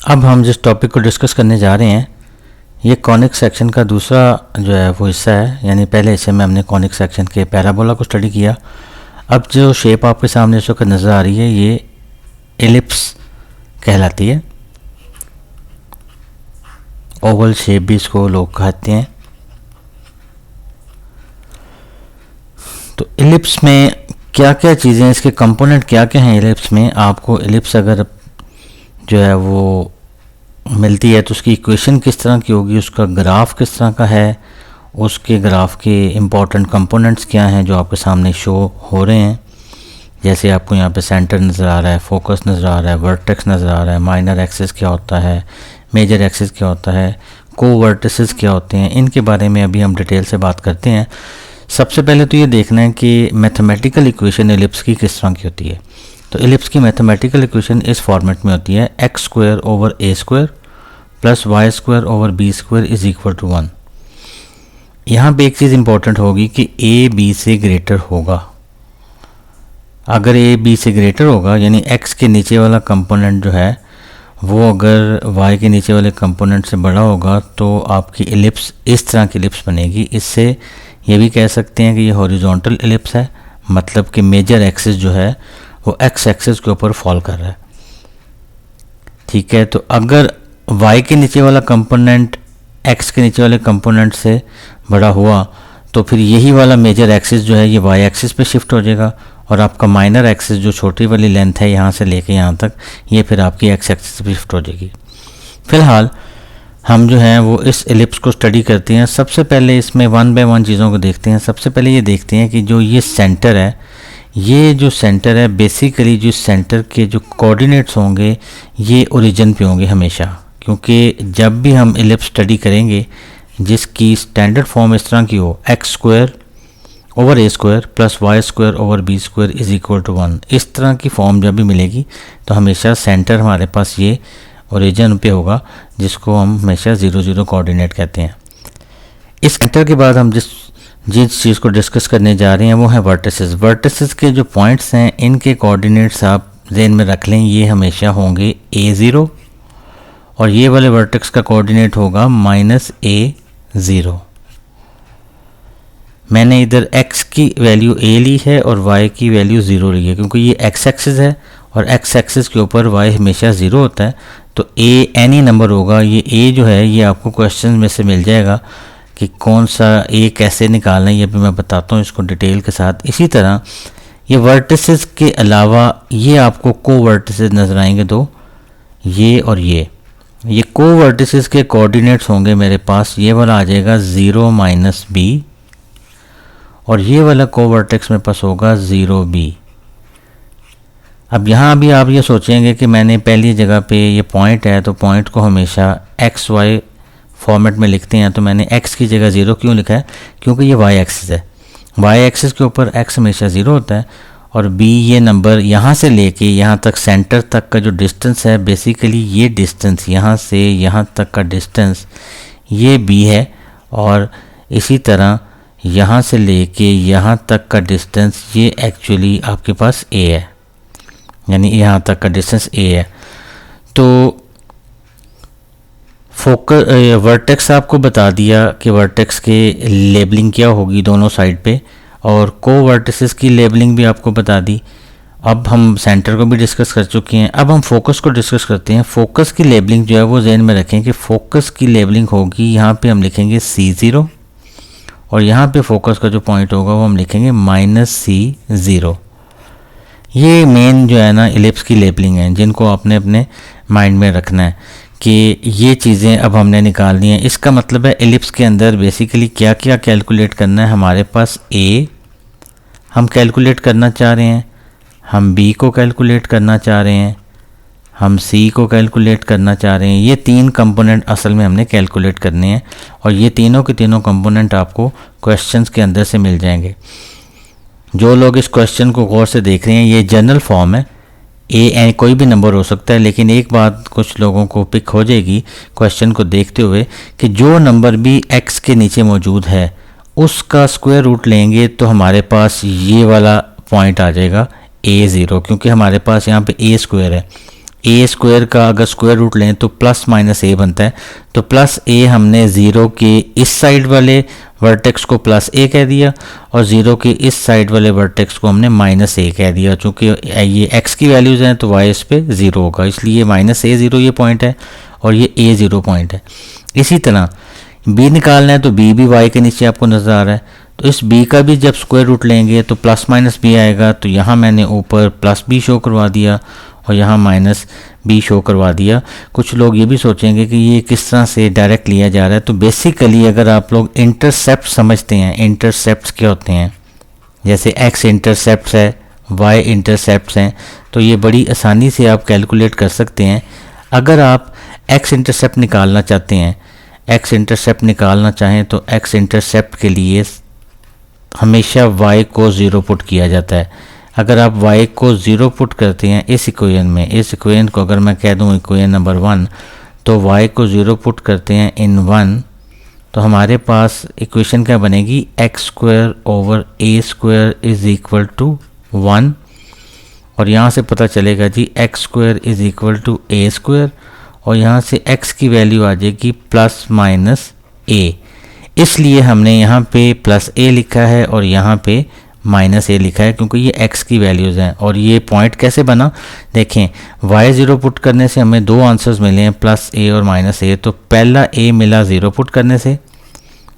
अब हम जिस टॉपिक को डिस्कस करने जा रहे हैं ये कॉनिक सेक्शन का दूसरा जो है वो हिस्सा है। यानी पहले हिस्से में हमने कॉनिक सेक्शन के पैराबोला को स्टडी किया। अब जो शेप आपके सामने इस वक्त नज़र आ रही है ये एलिप्स कहलाती है। ओवल शेप भी इसको लोग कहते हैं। तो एलिप्स में क्या क्या चीज़ें, इसके कंपोनेंट क्या क्या हैं एलिप्स में। आपको एलिप्स अगर जो है वो मिलती है तो उसकी इक्वेशन किस तरह की होगी, उसका ग्राफ किस तरह का है, उसके ग्राफ के इम्पॉर्टेंट कंपोनेंट्स क्या हैं जो आपके सामने शो हो रहे हैं। जैसे आपको यहाँ पे सेंटर नज़र आ रहा है, फोकस नज़र आ रहा है, वर्टेक्स नज़र आ रहा है, माइनर एक्सिस क्या होता है, मेजर एक्सिस क्या होता है, को वर्टिसेस क्या होते हैं, इनके बारे में अभी हम डिटेल से बात करते हैं। सबसे पहले तो ये देखना है कि मैथमेटिकल इक्वेशन एलिप्स की किस तरह की होती है। तो एलिप्स की मैथमेटिकल इक्वेशन इस फॉर्मेट में होती है X square over A square plus Y square over B square is equal to 1। यहाँ पे एक चीज़ इंपॉर्टेंट होगी कि ए बी से ग्रेटर होगा। अगर ए बी से ग्रेटर होगा यानी एक्स के नीचे वाला कंपोनेंट जो है वो अगर वाई के नीचे वाले कंपोनेंट से बड़ा होगा तो आपकी एलिप्स इस तरह की एलिप्स बनेगी। इससे ये भी कह सकते हैं कि ये हॉरिजॉन्टल एलिप्स है, मतलब कि मेजर एक्सिस जो है वो एक्स एक्सिस के ऊपर फॉल कर रहा है। ठीक है, तो अगर y के नीचे वाला कंपोनेंट x के नीचे वाले कंपोनेंट से बड़ा हुआ तो फिर यही वाला मेजर एक्सिस जो है ये y एक्सिस पे शिफ्ट हो जाएगा और आपका माइनर एक्सिस जो छोटी वाली लेंथ है यहाँ से लेके यहाँ तक ये फिर आपकी x एक्सिस पे शिफ्ट हो जाएगी। फिलहाल हम जो है वो इस एलिप्स को स्टडी करते हैं। सबसे पहले इसमें वन बाय वन चीज़ों को देखते हैं। सबसे पहले ये देखते हैं कि जो ये सेंटर है, ये जो सेंटर है बेसिकली जो सेंटर के जो कोऑर्डिनेट्स होंगे ये ओरिजिन पे होंगे हमेशा, क्योंकि जब भी हम एलिप्स स्टडी करेंगे जिसकी स्टैंडर्ड फॉर्म इस तरह की हो X square over A square plus Y square over B square is equal to 1, इस तरह की फॉर्म जब भी मिलेगी तो हमेशा सेंटर हमारे पास ये ओरिजिन पे होगा जिसको हम हमेशा 0 0 कोऑर्डिनेट कहते हैं। इस सेंटर के बाद हम जिस चीज़ को डिस्कस करने जा रहे हैं वो है वर्टिसेस। वर्टिसेस के जो पॉइंट्स हैं इनके कोऑर्डिनेट्स आप ज़हन में रख लें, ये हमेशा होंगे a0 और ये वाले वर्टेक्स का कोऑर्डिनेट होगा -a0। मैंने इधर x की वैल्यू a ली है और y की वैल्यू 0 ली है क्योंकि ये x एक्सिस है और x एक्सिस के ऊपर y हमेशा 0 होता है। तो a एनी नंबर होगा, ये a जो है ये आपको क्वेश्चन में से मिल जाएगा कि कौन सा a कैसे निकालना है, ये भी मैं बताता हूँ इसको डिटेल के साथ। इसी तरह ये वर्टिसेस के अलावा ये आपको को वर्टिसेस नज़र आएंगे दो, ये और ये को वर्टिसेस के कोऑर्डिनेट्स होंगे मेरे पास, ये वाला आ जाएगा 0 - b और ये वाला को वर्टेक्स मेरे पास होगा 0b। अब यहाँ भी आप ये सोचेंगे कि मैंने पहली जगह पे ये पॉइंट है तो पॉइंट को हमेशा एक्स वाई फॉर्मेट में लिखते हैं, तो मैंने x की जगह 0 क्यों लिखा है, क्योंकि ये y एक्सिस है। y एक्सिस के ऊपर x हमेशा 0 होता है और b ये नंबर यहाँ से लेके यहाँ तक सेंटर तक का जो डिस्टेंस है, बेसिकली ये डिस्टेंस यहाँ से यहाँ तक का डिस्टेंस ये b है और इसी तरह यहाँ से लेके यहाँ तक का डिस्टेंस ये एक्चुअली आपके पास a है, यानी यहाँ तक का डिस्टेंस a है। तो फोकस वर्टेक्स आपको बता दिया कि वर्टेक्स के लेबलिंग क्या होगी दोनों साइड पे, और को वर्टिसेस की लेबलिंग भी आपको बता दी। अब हम सेंटर को भी डिस्कस कर चुके हैं। अब हम फोकस को डिस्कस करते हैं। फोकस की लेबलिंग जो है वो जहन में रखें कि फोकस की लेबलिंग होगी, यहाँ पे हम लिखेंगे C0 और यहाँ पे फोकस का जो पॉइंट होगा वो हम लिखेंगे -C0। ये मेन जो है ना एलिप्स की लेबलिंग है जिनको आपने अपने माइंड में रखना है कि ये चीज़ें अब हमने निकालनी है। इसका मतलब है एलिप्स के अंदर बेसिकली क्या क्या कैलकुलेट करना है। हमारे पास a हम कैलकुलेट करना चाह रहे हैं, हम b को कैलकुलेट करना चाह रहे हैं, हम c को कैलकुलेट करना चाह रहे हैं। ये तीन कंपोनेंट असल में हमने कैलकुलेट करने हैं और ये तीनों के तीनों कंपोनेंट आपको क्वेश्चंस के अंदर से मिल जाएंगे। जो लोग इस क्वेश्चन को गौर से देख रहे हैं, ये जनरल फॉर्म है, ए कोई भी नंबर हो सकता है, लेकिन एक बात कुछ लोगों को पिक हो जाएगी क्वेश्चन को देखते हुए कि जो नंबर भी x के नीचे मौजूद है उसका स्क्वायर रूट लेंगे तो हमारे पास ये वाला पॉइंट आ जाएगा a0, क्योंकि हमारे पास यहाँ पे a स्क्वायर है। ए स्क्वायर का अगर स्क्वायर रूट लें तो प्लस माइनस ए बनता है। तो प्लस ए हमने ज़ीरो के इस साइड वाले वर्टेक्स को प्लस ए कह दिया और ज़ीरो के इस साइड वाले वर्टेक्स को हमने माइनस ए कह दिया। चूँकि ये एक्स की वैल्यूज़ हैं तो वाई इस पे ज़ीरो होगा, इसलिए माइनस ए ज़ीरो ये पॉइंट है और ये ए ज़ीरो पॉइंट है। इसी तरह बी निकालना है तो बी भी वाई के नीचे आपको नज़र आ रहा है, तो इस बी का भी जब स्क्वायर रूट लेंगे तो प्लस माइनस बी आएगा। तो यहाँ मैंने ऊपर प्लस बी शो करवा दिया और यहाँ माइनस बी शो करवा दिया। कुछ लोग ये भी सोचेंगे कि ये किस तरह से डायरेक्ट लिया जा रहा है। तो बेसिकली अगर आप लोग इंटरसेप्ट समझते हैं, इंटरसेप्ट क्या होते हैं, जैसे एक्स इंटरसेप्ट है, वाई इंटरसेप्ट हैं, तो ये बड़ी आसानी से आप कैलकुलेट कर सकते हैं। अगर आप एक्स इंटरसेप्ट निकालना चाहते हैं, एक्स इंटरसेप्ट निकालना चाहें तो एक्स इंटरसेप्ट के लिए हमेशा y को ज़ीरो पुट किया जाता है। अगर आप y को ज़ीरो पुट करते हैं इस इक्वेशन में, इस इक्वेशन को अगर मैं कह दूं इक्वेशन नंबर 1, तो y को ज़ीरो पुट करते हैं इन 1, तो हमारे पास इक्वेशन क्या बनेगी, x square over A square is equal to 1। और यहाँ से पता चलेगा जी x square is equal to A square, और यहाँ से x की वैल्यू आ जाएगी प्लस माइनस ए। इसलिए हमने यहाँ पे प्लस ए लिखा है और यहाँ पे माइनस ए लिखा है, क्योंकि ये x की वैल्यूज़ हैं। और ये पॉइंट कैसे बना, देखें y ज़ीरो पुट करने से हमें दो आंसर्स मिले हैं, प्लस ए और माइनस ए। तो पहला a मिला ज़ीरो पुट करने से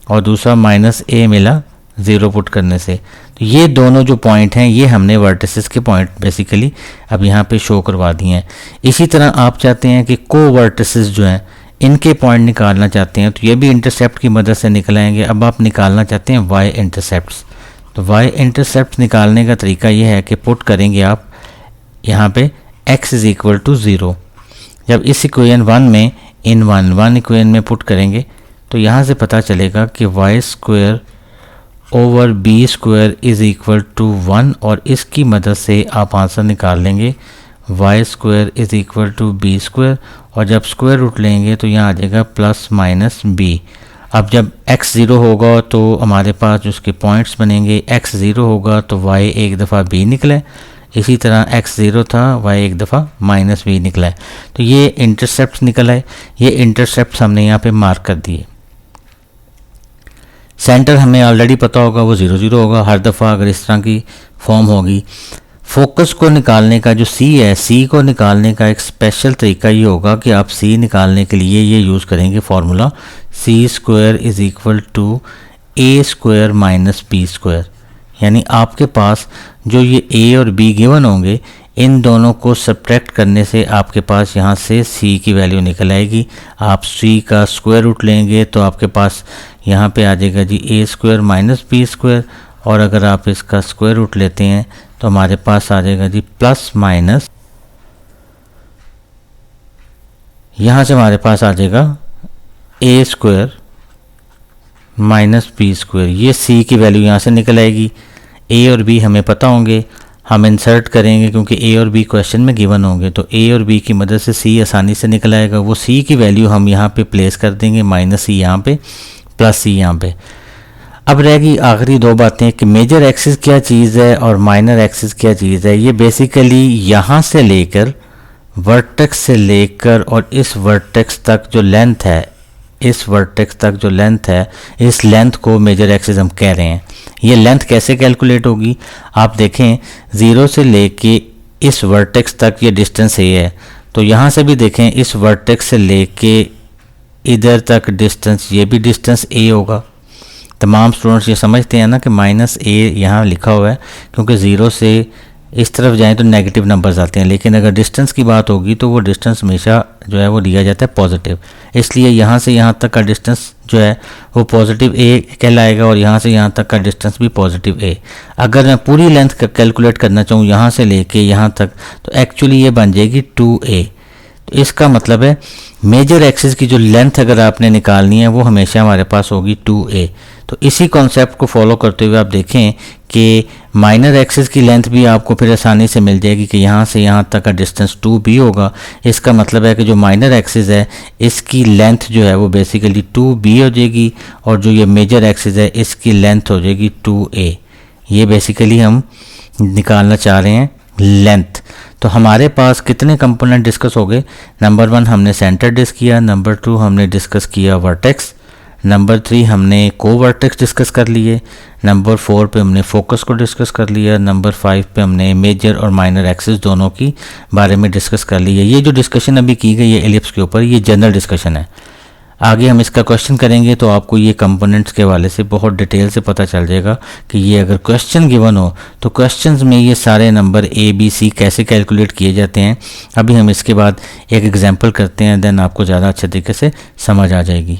और दूसरा माइनस ए मिला ज़ीरो पुट करने से। तो ये दोनों जो पॉइंट हैं ये हमने वर्टिसेस के पॉइंट बेसिकली अब यहाँ पे शो करवा दिए हैं। इसी तरह आप चाहते हैं कि को वर्टिसेस जो हैं इनके पॉइंट निकालना चाहते हैं, तो ये भी इंटरसेप्ट की मदद से निकल आएंगे। अब आप निकालना चाहते हैं वाई इंटरसेप्ट्स, तो वाई इंटरसेप्ट निकालने का तरीका ये है कि पुट करेंगे आप यहाँ पे x is equal to zero. जब इस इक्वेशन 1 में इन 1 इक्वेशन में पुट करेंगे तो यहाँ से पता चलेगा कि Y square over B square is equal to 1, और इसकी मदद से आप आंसर निकाल लेंगे Y square is equal to B square, और जब स्क्वायर रूट लेंगे तो यहाँ आ जाएगा प्लस माइनस बी। अब जब x ज़ीरो होगा तो हमारे पास उसके पॉइंट्स बनेंगे, x ज़ीरो होगा तो y एक दफ़ा b निकला है, इसी तरह x ज़ीरो था y एक दफ़ा माइनस b निकला है। तो ये इंटरसेप्ट निकला है, ये इंटरसेप्ट हमने यहाँ पे मार्क कर दिए। सेंटर हमें ऑलरेडी पता होगा वो 0 0 होगा हर दफ़ा अगर इस तरह की फॉर्म होगी। फोकस को निकालने का जो C है, C को निकालने का एक स्पेशल तरीका ये होगा कि आप C निकालने के लिए ये यूज़ करेंगे formula C square is equal to A square minus B square. यानी आपके पास जो ये A और B गिवन होंगे इन दोनों को सब्ट्रैक्ट करने से आपके पास यहाँ से C की वैल्यू निकल आएगी। आप C का स्क्वायर रूट लेंगे तो आपके पास यहाँ पे आ जाएगा जी ए स्क्वायर माइनस बी स्क्वायर, और अगर आप इसका स्क्वायर रूट लेते हैं तो हमारे पास आ जाएगा जी प्लस माइनस, यहाँ से हमारे पास आ जाएगा ए स्क्वायर माइनस बी स्क्वायर। ये C की वैल्यू यहाँ से निकल आएगी। A और B हमें पता होंगे, हम इंसर्ट करेंगे क्योंकि A और B क्वेश्चन में गिवन होंगे, तो A और B की मदद से C आसानी से निकल आएगा। वो C की वैल्यू हम यहाँ पे प्लेस कर देंगे, माइनस C यहाँ पे प्लस C यहाँ पे। अब रहेगी आखिरी दो बातें कि मेजर एक्सिस क्या चीज़ है और माइनर एक्सिस क्या चीज़ है। ये बेसिकली यहाँ से लेकर वर्टेक्स से लेकर और इस वर्टेक्स तक जो लेंथ है, इस वर्टेक्स तक जो लेंथ है, इस लेंथ को मेजर एक्सिस हम कह रहे हैं। ये लेंथ कैसे कैलकुलेट होगी, आप देखें 0 से लेके इस वर्टेक्स तक ये डिस्टेंस ए है, तो यहाँ से भी देखें इस वर्टेक्स से लेके इधर तक डिस्टेंस, ये भी डिस्टेंस ए होगा। तमाम स्टूडेंट्स ये समझते हैं ना कि माइनस ए यहाँ लिखा हुआ है क्योंकि 0 से इस तरफ जाएं तो नेगेटिव नंबर्स आते हैं, लेकिन अगर डिस्टेंस की बात होगी तो वो डिस्टेंस हमेशा जो है वो लिया जाता है पॉजिटिव, इसलिए यहाँ से यहाँ तक का डिस्टेंस जो है वो पॉजिटिव ए कहलाएगा और यहाँ से यहाँ तक का डिस्टेंस भी पॉजिटिव ए। अगर मैं पूरी लेंथ कैलकुलेट करना चाहूँ यहाँ से लेके यहाँ तक तो एक्चुअली ये बन जाएगी 2a। तो इसका मतलब है मेजर एक्सिस की जो लेंथ अगर आपने निकालनी है वो हमेशा हमारे पास होगी 2a। तो इसी कॉन्सेप्ट को फॉलो करते हुए आप देखें कि माइनर एक्सिस की लेंथ भी आपको फिर आसानी से मिल जाएगी कि यहाँ से यहाँ तक का डिस्टेंस 2b होगा। इसका मतलब है कि जो माइनर एक्सिस है इसकी लेंथ जो है वो बेसिकली 2b हो जाएगी और जो ये मेजर एक्सिस है इसकी लेंथ हो जाएगी 2a। ये बेसिकली हम निकालना चाह रहे हैं लेंथ। तो हमारे पास कितने कंपोनेंट डिस्कस हो गए? नंबर 1 हमने सेंटर डिस्क किया, नंबर 2 हमने डिस्कस किया वर्टेक्स, नंबर 3 हमने को वर्टेक्स डिस्कस कर लिए, नंबर 4 पे हमने फोकस को डिस्कस कर लिया, नंबर 5 पे हमने मेजर और माइनर एक्सिस दोनों की बारे में डिस्कस कर लिया। ये जो डिस्कशन अभी की गई है एलिप्स के ऊपर, ये जनरल डिस्कशन है। आगे हम इसका क्वेश्चन करेंगे तो आपको ये कंपोनेंट्स के हवाले से बहुत डिटेल से पता चल जाएगा कि ये अगर क्वेश्चन गिवन हो तो क्वेश्चंस में ये सारे नंबर ए बी सी कैसे कैलकुलेट किए जाते हैं। अभी हम इसके बाद एक एग्जांपल करते हैं, देन आपको ज़्यादा अच्छे तरीके से समझ आ जाएगी।